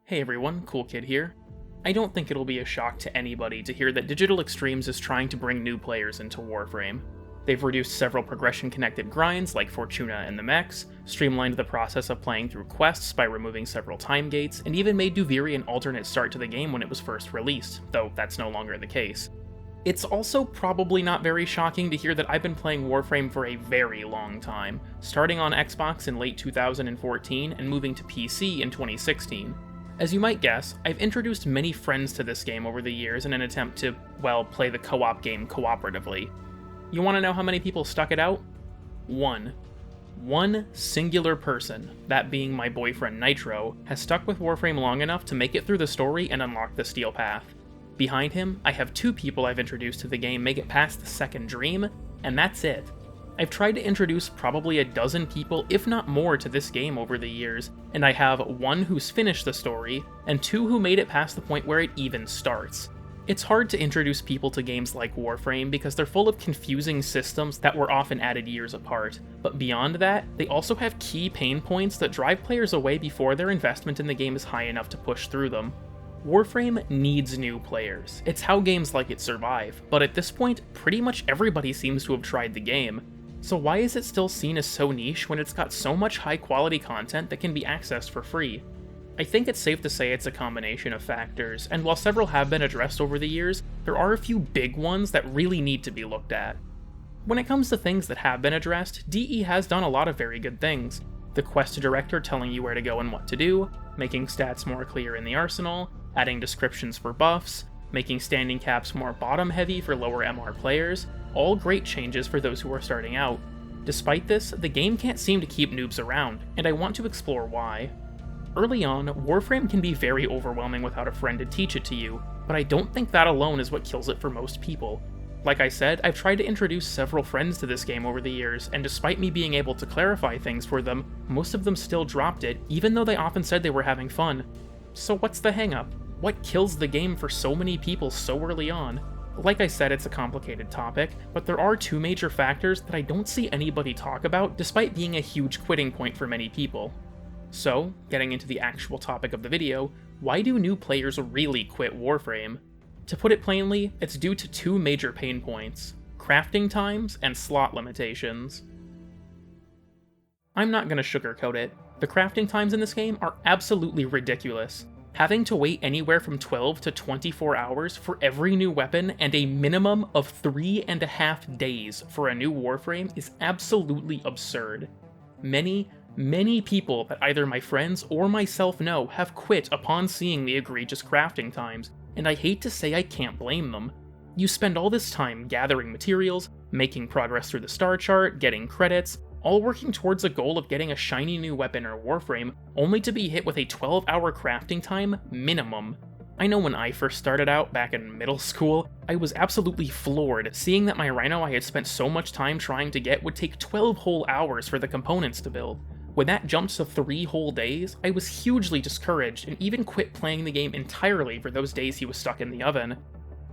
Hey everyone, Cool Kid here. I don't think it'll be a shock to anybody to hear that Digital Extremes is trying to bring new players into Warframe. They've reduced several progression-connected grinds like Fortuna and the Mechs, streamlined the process of playing through quests by removing several time gates, and even made Duviri an alternate start to the game when it was first released, though that's no longer the case. It's also probably not very shocking to hear that I've been playing Warframe for a very long time, starting on Xbox in late 2014 and moving to PC in 2016. As you might guess, I've introduced many friends to this game over the years in an attempt to, well, play the co-op game cooperatively. You want to know how many people stuck it out? One. One singular person, that being my boyfriend Nitro, has stuck with Warframe long enough to make it through the story and unlock the Steel Path. Behind him, I have two people I've introduced to the game make it past the second dream, and that's it. I've tried to introduce probably a dozen people, if not more, to this game over the years, and I have one who's finished the story, and two who made it past the point where it even starts. It's hard to introduce people to games like Warframe because they're full of confusing systems that were often added years apart, but beyond that, they also have key pain points that drive players away before their investment in the game is high enough to push through them. Warframe needs new players. It's how games like it survive, but at this point, pretty much everybody seems to have tried the game. So why is it still seen as so niche when it's got so much high-quality content that can be accessed for free? I think it's safe to say it's a combination of factors, and while several have been addressed over the years, there are a few big ones that really need to be looked at. When it comes to things that have been addressed, DE has done a lot of very good things. The quest director telling you where to go and what to do, making stats more clear in the arsenal, adding descriptions for buffs, making standing caps more bottom-heavy for lower MR players, all great changes for those who are starting out. Despite this, the game can't seem to keep noobs around, and I want to explore why. Early on, Warframe can be very overwhelming without a friend to teach it to you, but I don't think that alone is what kills it for most people. Like I said, I've tried to introduce several friends to this game over the years, and despite me being able to clarify things for them, most of them still dropped it, even though they often said they were having fun. So what's the hang-up? What kills the game for so many people so early on? Like I said, it's a complicated topic, but there are two major factors that I don't see anybody talk about despite being a huge quitting point for many people. So, getting into the actual topic of the video, why do new players really quit Warframe? To put it plainly, it's due to two major pain points: crafting times and slot limitations. I'm not gonna sugarcoat it. The crafting times in this game are absolutely ridiculous. Having to wait anywhere from 12 to 24 hours for every new weapon and a minimum of 3.5 days for a new Warframe is absolutely absurd. Many people that either my friends or myself know have quit upon seeing the egregious crafting times, and I hate to say I can't blame them. You spend all this time gathering materials, making progress through the star chart, getting credits, all working towards a goal of getting a shiny new weapon or Warframe, only to be hit with a 12-hour crafting time minimum. I know when I first started out back in middle school, I was absolutely floored seeing that my Rhino I had spent so much time trying to get would take 12 whole hours for the components to build. When that jumped to 3 whole days, I was hugely discouraged and even quit playing the game entirely for those days he was stuck in the oven.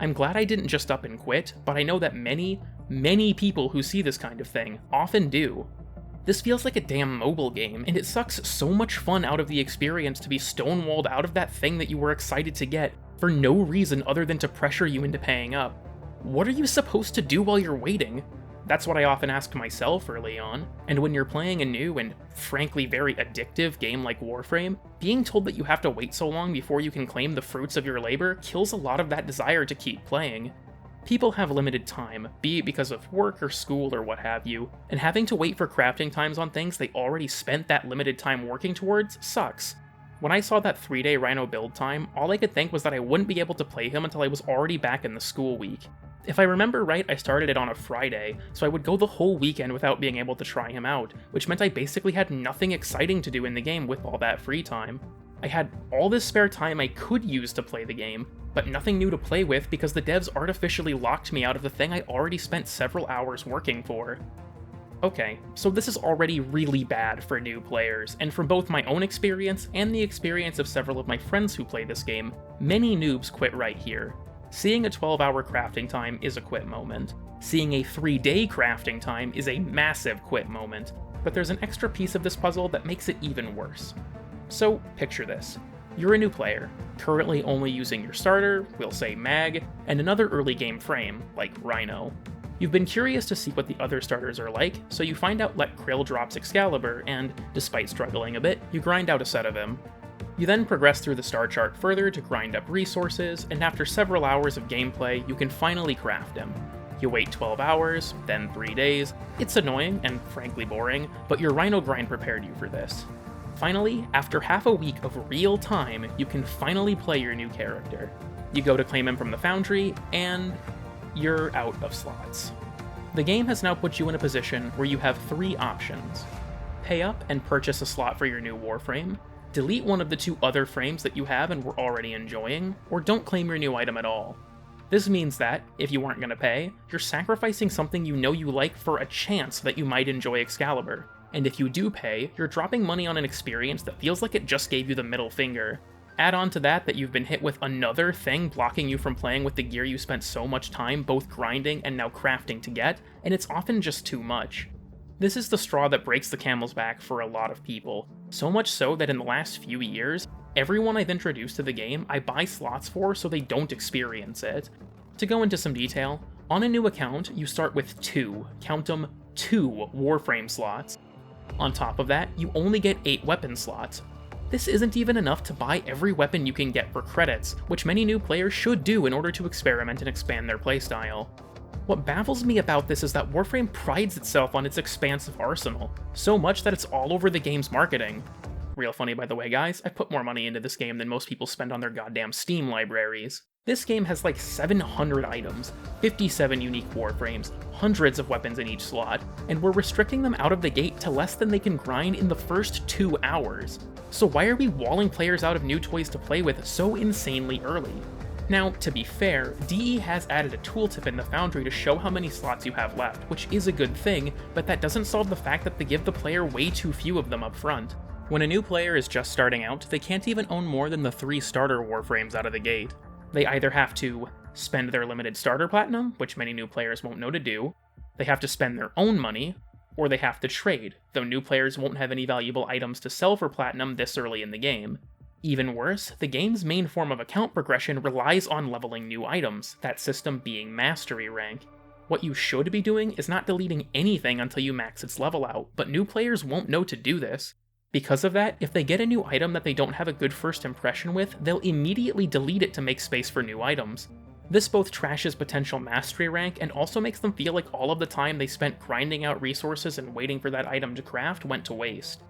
I'm glad I didn't just up and quit, but I know that many people who see this kind of thing often do. This feels like a damn mobile game, and it sucks so much fun out of the experience to be stonewalled out of that thing that you were excited to get for no reason other than to pressure you into paying up. What are you supposed to do while you're waiting? That's what I often asked myself early on, and when you're playing a new and frankly very addictive game like Warframe, being told that you have to wait so long before you can claim the fruits of your labor kills a lot of that desire to keep playing. People have limited time, be it because of work or school or what have you, and having to wait for crafting times on things they already spent that limited time working towards sucks. When I saw that 3-day Rhino build time, all I could think was that I wouldn't be able to play him until I was already back in the school week. If I remember right, I started it on a Friday, so I would go the whole weekend without being able to try him out, which meant I basically had nothing exciting to do in the game with all that free time. I had all this spare time I could use to play the game, but nothing new to play with because the devs artificially locked me out of the thing I already spent several hours working for. Okay, so this is already really bad for new players, and from both my own experience and the experience of several of my friends who play this game, many noobs quit right here. Seeing a 12-hour crafting time is a quit moment. Seeing a 3-day crafting time is a massive quit moment, but there's an extra piece of this puzzle that makes it even worse. So, picture this. You're a new player, currently only using your starter, we'll say Mag, and another early game frame, like Rhino. You've been curious to see what the other starters are like, so you find out Let Krill drops Excalibur, and, despite struggling a bit, you grind out a set of him. You then progress through the star chart further to grind up resources, and after several hours of gameplay, you can finally craft him. You wait 12 hours, then 3 days. It's annoying, and frankly boring, but your Rhino grind prepared you for this. Finally, after half a week of real time, you can finally play your new character. You go to claim him from the foundry, and you're out of slots. The game has now put you in a position where you have 3 options. Pay up and purchase a slot for your new Warframe, delete one of the 2 other frames that you have and were already enjoying, or don't claim your new item at all. This means that, if you aren't going to pay, you're sacrificing something you know you like for a chance that you might enjoy Excalibur. And if you do pay, you're dropping money on an experience that feels like it just gave you the middle finger. Add on to that you've been hit with another thing blocking you from playing with the gear you spent so much time both grinding and now crafting to get, and it's often just too much. This is the straw that breaks the camel's back for a lot of people, so much so that in the last few years, everyone I've introduced to the game I buy slots for so they don't experience it. To go into some detail, on a new account you start with 2, count them, 2 Warframe slots. On top of that, you only get 8 weapon slots. This isn't even enough to buy every weapon you can get for credits, which many new players should do in order to experiment and expand their playstyle. What baffles me about this is that Warframe prides itself on its expansive arsenal, so much that it's all over the game's marketing. Real funny by the way guys, I put more money into this game than most people spend on their goddamn Steam libraries. This game has like 700 items, 57 unique Warframes, hundreds of weapons in each slot, and we're restricting them out of the gate to less than they can grind in the first 2 hours. So why are we walling players out of new toys to play with so insanely early? Now, to be fair, DE has added a tooltip in the Foundry to show how many slots you have left, which is a good thing, but that doesn't solve the fact that they give the player way too few of them up front. When a new player is just starting out, they can't even own more than the 3 starter Warframes out of the gate. They either have to spend their limited starter platinum, which many new players won't know to do, they have to spend their own money, or they have to trade, though new players won't have any valuable items to sell for platinum this early in the game. Even worse, the game's main form of account progression relies on leveling new items, that system being Mastery rank. What you should be doing is not deleting anything until you max its level out, but new players won't know to do this. Because of that, if they get a new item that they don't have a good first impression with, they'll immediately delete it to make space for new items. This both trashes potential mastery rank and also makes them feel like all of the time they spent grinding out resources and waiting for that item to craft went to waste.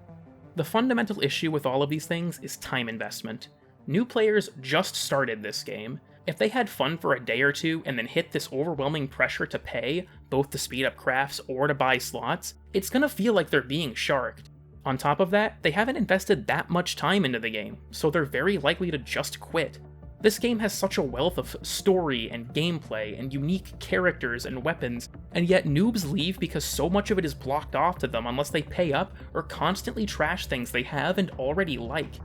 The fundamental issue with all of these things is time investment. New players just started this game. If they had fun for a day or two and then hit this overwhelming pressure to pay, both to speed up crafts or to buy slots, it's gonna feel like they're being sharked. On top of that, they haven't invested that much time into the game, so they're very likely to just quit. This game has such a wealth of story and gameplay and unique characters and weapons, and yet noobs leave because so much of it is blocked off to them unless they pay up or constantly trash things they have and already like.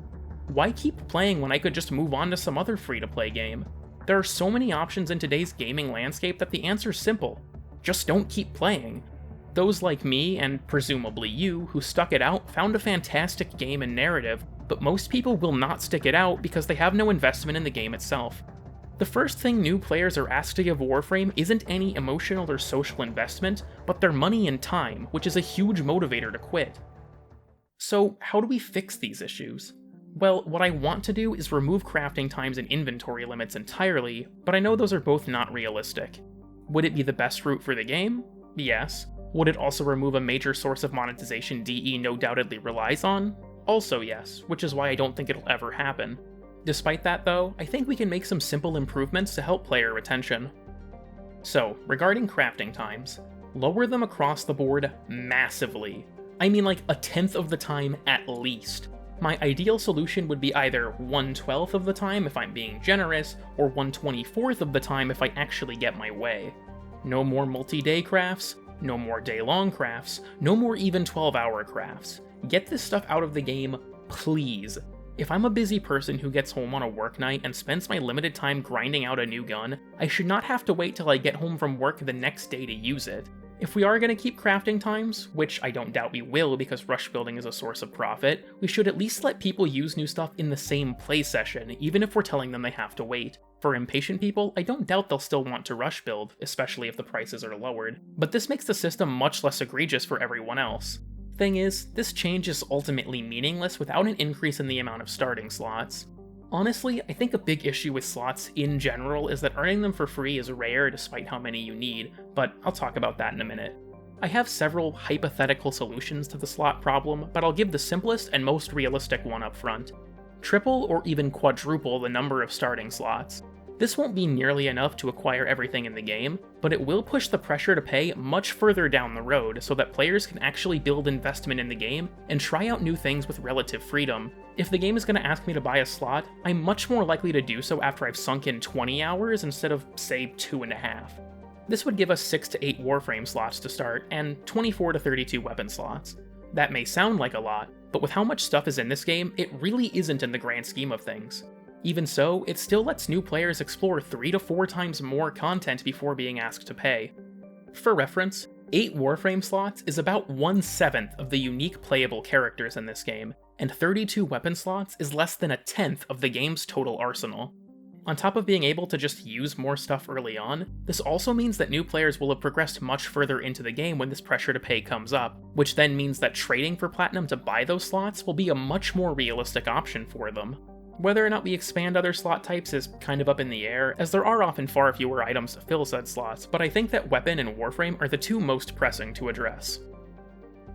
Why keep playing when I could just move on to some other free-to-play game? There are so many options in today's gaming landscape that the answer's simple. Just don't keep playing. Those like me, and presumably you, who stuck it out found a fantastic game and narrative, but most people will not stick it out because they have no investment in the game itself. The first thing new players are asked to give Warframe isn't any emotional or social investment, but their money and time, which is a huge motivator to quit. So how do we fix these issues? Well, what I want to do is remove crafting times and inventory limits entirely, but I know those are both not realistic. Would it be the best route for the game? Yes. Would it also remove a major source of monetization DE no doubtedly relies on? Also yes, which is why I don't think it'll ever happen. Despite that though, I think we can make some simple improvements to help player retention. So, regarding crafting times, lower them across the board massively. I mean like 1/10 of the time at least. My ideal solution would be either 1/12 of the time if I'm being generous, or 1/24 of the time if I actually get my way. No more multi-day crafts, no more day-long crafts, no more even 12-hour crafts. Get this stuff out of the game, please. If I'm a busy person who gets home on a work night and spends my limited time grinding out a new gun, I should not have to wait till I get home from work the next day to use it. If we are going to keep crafting times, which I don't doubt we will because rush building is a source of profit, we should at least let people use new stuff in the same play session, even if we're telling them they have to wait. For impatient people, I don't doubt they'll still want to rush build, especially if the prices are lowered, but this makes the system much less egregious for everyone else. Thing is, this change is ultimately meaningless without an increase in the amount of starting slots. Honestly, I think a big issue with slots in general is that earning them for free is rare despite how many you need, but I'll talk about that in a minute. I have several hypothetical solutions to the slot problem, but I'll give the simplest and most realistic one up front. Triple or even quadruple the number of starting slots. This won't be nearly enough to acquire everything in the game, but it will push the pressure to pay much further down the road so that players can actually build investment in the game and try out new things with relative freedom. If the game is going to ask me to buy a slot, I'm much more likely to do so after I've sunk in 20 hours instead of, say, 2.5. This would give us 6 to 8 Warframe slots to start, and 24 to 32 weapon slots. That may sound like a lot, but with how much stuff is in this game, it really isn't in the grand scheme of things. Even so, it still lets new players explore 3 to 4 times more content before being asked to pay. For reference, 8 Warframe slots is about 1/7 of the unique playable characters in this game, and 32 weapon slots is less than 1/10 of the game's total arsenal. On top of being able to just use more stuff early on, this also means that new players will have progressed much further into the game when this pressure to pay comes up, which then means that trading for platinum to buy those slots will be a much more realistic option for them. Whether or not we expand other slot types is kind of up in the air, as there are often far fewer items to fill said slots, but I think that Weapon and Warframe are the two most pressing to address.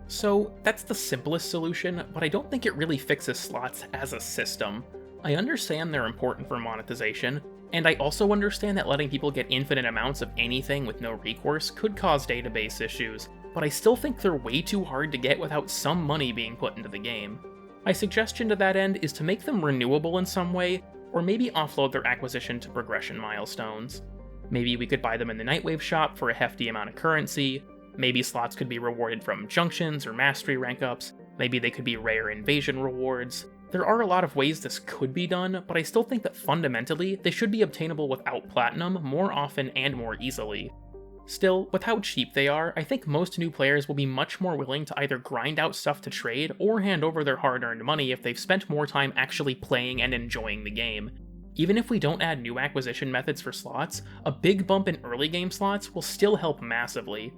So that's the simplest solution, but I don't think it really fixes slots as a system. I understand they're important for monetization, and I also understand that letting people get infinite amounts of anything with no recourse could cause database issues, but I still think they're way too hard to get without some money being put into the game. My suggestion to that end is to make them renewable in some way, or maybe offload their acquisition to progression milestones. Maybe we could buy them in the Nightwave shop for a hefty amount of currency, maybe slots could be rewarded from junctions or mastery rank ups, maybe they could be rare invasion rewards. There are a lot of ways this could be done, but I still think that fundamentally they should be obtainable without platinum more often and more easily. Still, with how cheap they are, I think most new players will be much more willing to either grind out stuff to trade or hand over their hard-earned money if they've spent more time actually playing and enjoying the game. Even if we don't add new acquisition methods for slots, a big bump in early game slots will still help massively.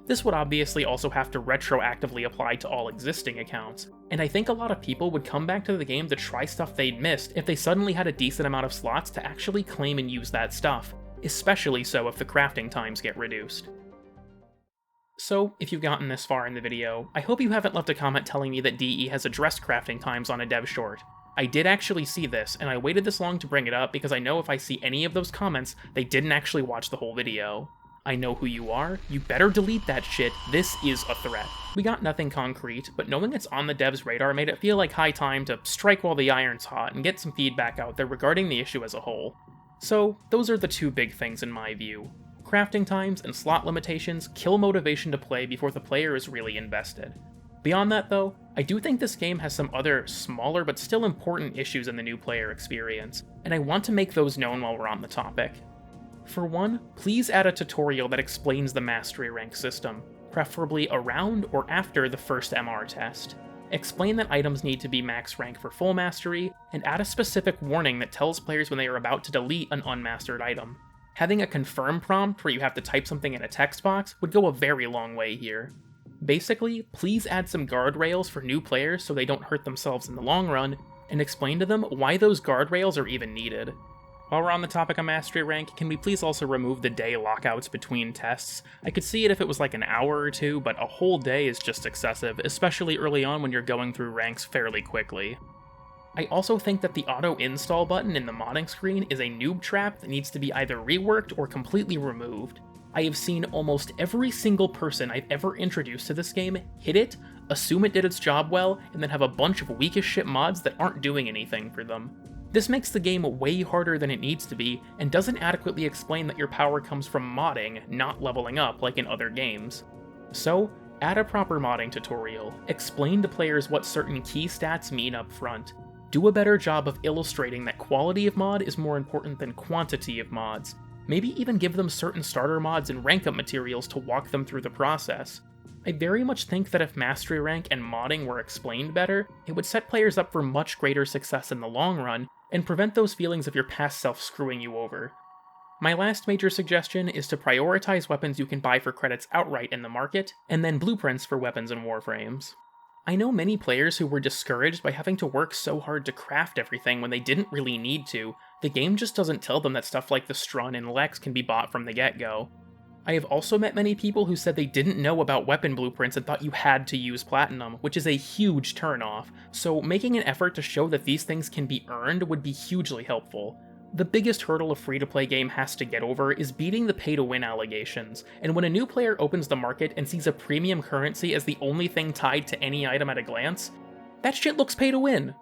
This would obviously also have to retroactively apply to all existing accounts, and I think a lot of people would come back to the game to try stuff they'd missed if they suddenly had a decent amount of slots to actually claim and use that stuff. Especially so if the crafting times get reduced. So, if you've gotten this far in the video, I hope you haven't left a comment telling me that DE has addressed crafting times on a dev short. I did actually see this, and I waited this long to bring it up because I know if I see any of those comments, they didn't actually watch the whole video. I know who you are, you better delete that shit, this is a threat. We got nothing concrete, but knowing it's on the dev's radar made it feel like high time to strike while the iron's hot and get some feedback out there regarding the issue as a whole. So, those are the two big things in my view. Crafting times and slot limitations kill motivation to play before the player is really invested. Beyond that though, I do think this game has some other smaller but still important issues in the new player experience, and I want to make those known while we're on the topic. For one, please add a tutorial that explains the mastery rank system, preferably around or after the first MR test. Explain that items need to be max rank for full mastery, and add a specific warning that tells players when they are about to delete an unmastered item. Having a confirm prompt where you have to type something in a text box would go a very long way here. Basically, please add some guardrails for new players so they don't hurt themselves in the long run, and explain to them why those guardrails are even needed. While we're on the topic of mastery rank, can we please also remove the day lockouts between tests? I could see it if it was like an hour or two, but a whole day is just excessive, especially early on when you're going through ranks fairly quickly. I also think that the auto-install button in the modding screen is a noob trap that needs to be either reworked or completely removed. I have seen almost every single person I've ever introduced to this game hit it, assume it did its job well, and then have a bunch of weak as shit mods that aren't doing anything for them. This makes the game way harder than it needs to be, and doesn't adequately explain that your power comes from modding, not leveling up like in other games. So, add a proper modding tutorial, explain to players what certain key stats mean up front, do a better job of illustrating that quality of mod is more important than quantity of mods, Maybe even give them certain starter mods and rank up materials to walk them through the process. I very much think that if mastery rank and modding were explained better, it would set players up for much greater success in the long run, and prevent those feelings of your past self screwing you over. My last major suggestion is to prioritize weapons you can buy for credits outright in the market, and then blueprints for weapons and warframes. I know many players who were discouraged by having to work so hard to craft everything when they didn't really need to. The game just doesn't tell them that stuff like the Strun and Lex can be bought from the get-go. I have also met many people who said they didn't know about weapon blueprints and thought you had to use Platinum, which is a huge turnoff, so making an effort to show that these things can be earned would be hugely helpful. The biggest hurdle a free-to-play game has to get over is beating the pay-to-win allegations, and when a new player opens the market and sees a premium currency as the only thing tied to any item at a glance, that shit looks pay-to-win!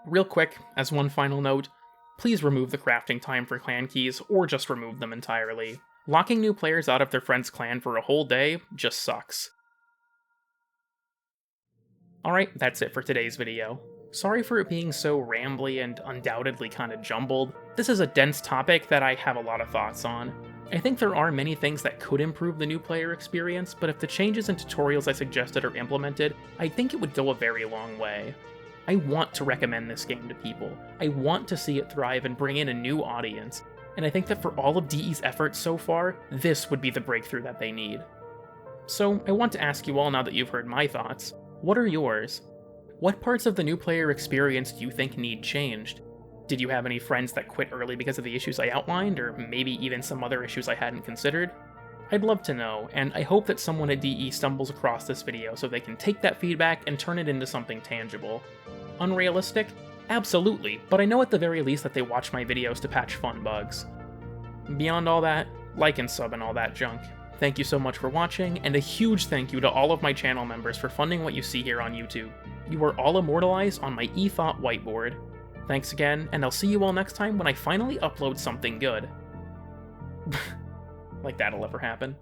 Real quick, as one final note, please remove the crafting time for clan keys, or just remove them entirely. Locking new players out of their friend's clan for a whole day just sucks. Alright, that's it for today's video. Sorry for it being so rambly and undoubtedly kinda jumbled. This is a dense topic that I have a lot of thoughts on. I think there are many things that could improve the new player experience, but if the changes and tutorials I suggested are implemented, I think it would go a very long way. I want to recommend this game to people. I want to see it thrive and bring in a new audience, and I think that for all of DE's efforts so far, this would be the breakthrough that they need. So, I want to ask you all now that you've heard my thoughts, what are yours? What parts of the new player experience do you think need changed? Did you have any friends that quit early because of the issues I outlined, or maybe even some other issues I hadn't considered? I'd love to know, and I hope that someone at DE stumbles across this video so they can take that feedback and turn it into something tangible. Unrealistic? Absolutely, but I know at the very least that they watch my videos to patch fun bugs. Beyond all that, like and sub and all that junk. Thank you so much for watching, and a huge thank you to all of my channel members for funding what you see here on YouTube. You are all immortalized on my eThought whiteboard. Thanks again, and I'll see you all next time when I finally upload something good. Like that'll ever happen.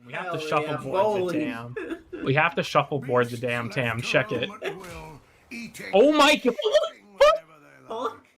We have to shuffleboard the damn. We have to shuffleboard the damn tam. Check it. Oh my god!